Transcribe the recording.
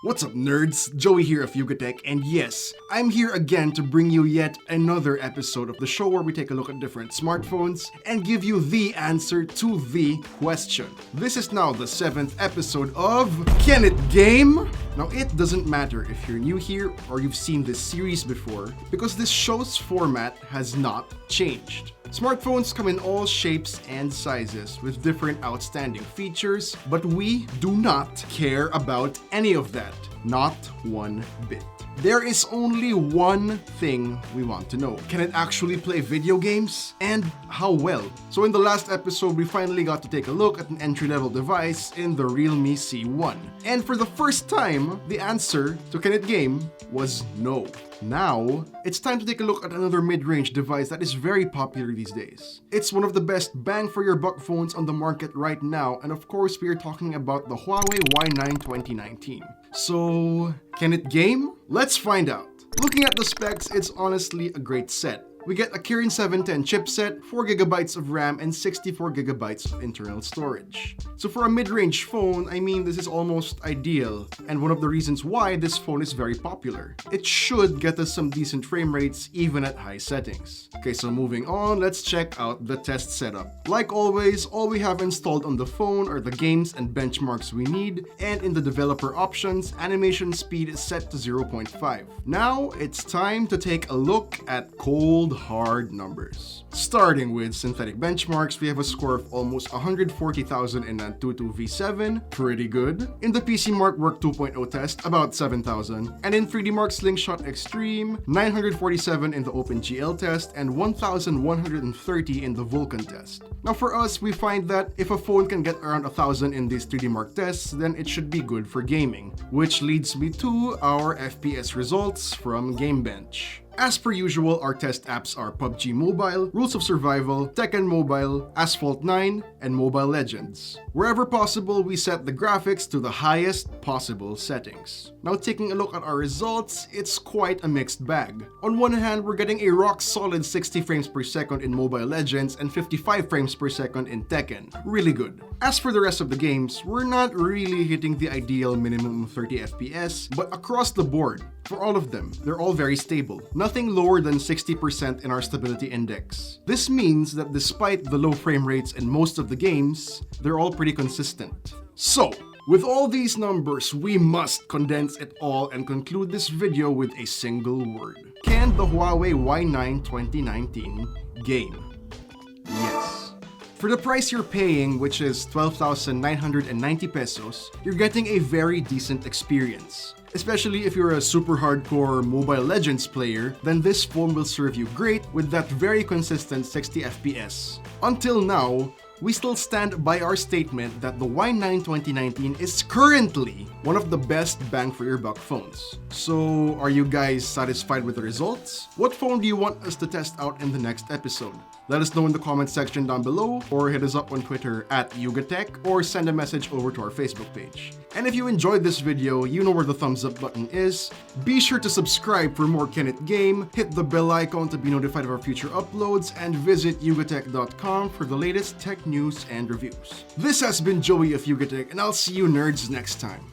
What's up, nerds? Joey here of YugaTech, and yes, I'm here again to bring you yet another episode of the show where we take a look at different smartphones and give you the answer to the question. This is now the 7th episode of Can It Game? Now, it doesn't matter if you're new here or you've seen this series before, because this show's format has not changed. Smartphones come in all shapes and sizes with different outstanding features, but we do not care about any of that. Not one bit. There is only one thing we want to know. Can it actually play video games? And how well? So in the last episode, we finally got to take a look at an entry-level device in the Realme C1. And for the first time, the answer to Can It Game was no. Now, it's time to take a look at another mid-range device that is very popular these days. It's one of the best bang-for-your-buck phones on the market right now, and of course, we are talking about the Huawei Y9 2019. So, can it game? Let's find out. Looking at the specs, it's honestly a great set. We get a Kirin 710 chipset, 4GB of RAM, and 64GB of internal storage. So for a mid-range phone, I mean, this is almost ideal, and one of the reasons why this phone is very popular. It should get us some decent frame rates even at high settings. Okay, so moving on, let's check out the test setup. Like always, all we have installed on the phone are the games and benchmarks we need, and in the developer options, animation speed is set to 0.5. Now, it's time to take a look at cold hard numbers. Starting with synthetic benchmarks, we have a score of almost 140,000 in Antutu V7, pretty good. In the PC Mark Work 2.0 test, about 7,000. And in 3D Mark Slingshot Extreme, 947 in the OpenGL test and 1,130 in the Vulkan test. Now for us, we find that if a phone can get around 1,000 in these 3D Mark tests, then it should be good for gaming. Which leads me to our FPS results from GameBench. As per usual, our test apps are PUBG Mobile, Rules of Survival, Tekken Mobile, Asphalt 9, and Mobile Legends. Wherever possible, we set the graphics to the highest possible settings. Now taking a look at our results, it's quite a mixed bag. On one hand, we're getting a rock-solid 60 frames per second in Mobile Legends and 55 frames per second in Tekken. Really good. As for the rest of the games, we're not really hitting the ideal minimum of 30 FPS, but across the board, for all of them, they're all very stable. Nothing lower than 60% in our stability index. This means that despite the low frame rates in most of the games, they're all pretty consistent. So, with all these numbers, we must condense it all and conclude this video with a single word. Can the Huawei Y9 2019 game? Yes. For the price you're paying, which is 12,990 pesos, you're getting a very decent experience. Especially if you're a super hardcore Mobile Legends player, then this phone will serve you great with that very consistent 60 FPS. Until now, we still stand by our statement that the Y9 2019 is currently one of the best bang for your buck phones. So, are you guys satisfied with the results? What phone do you want us to test out in the next episode? Let us know in the comment section down below, or hit us up on Twitter at YugaTech, or send a message over to our Facebook page. And if you enjoyed this video, you know where the thumbs up button is. Be sure to subscribe for more Can It Game, hit the bell icon to be notified of our future uploads, and visit yugatech.com for the latest tech news and reviews. This has been Joey of YugaTech, and I'll see you nerds next time.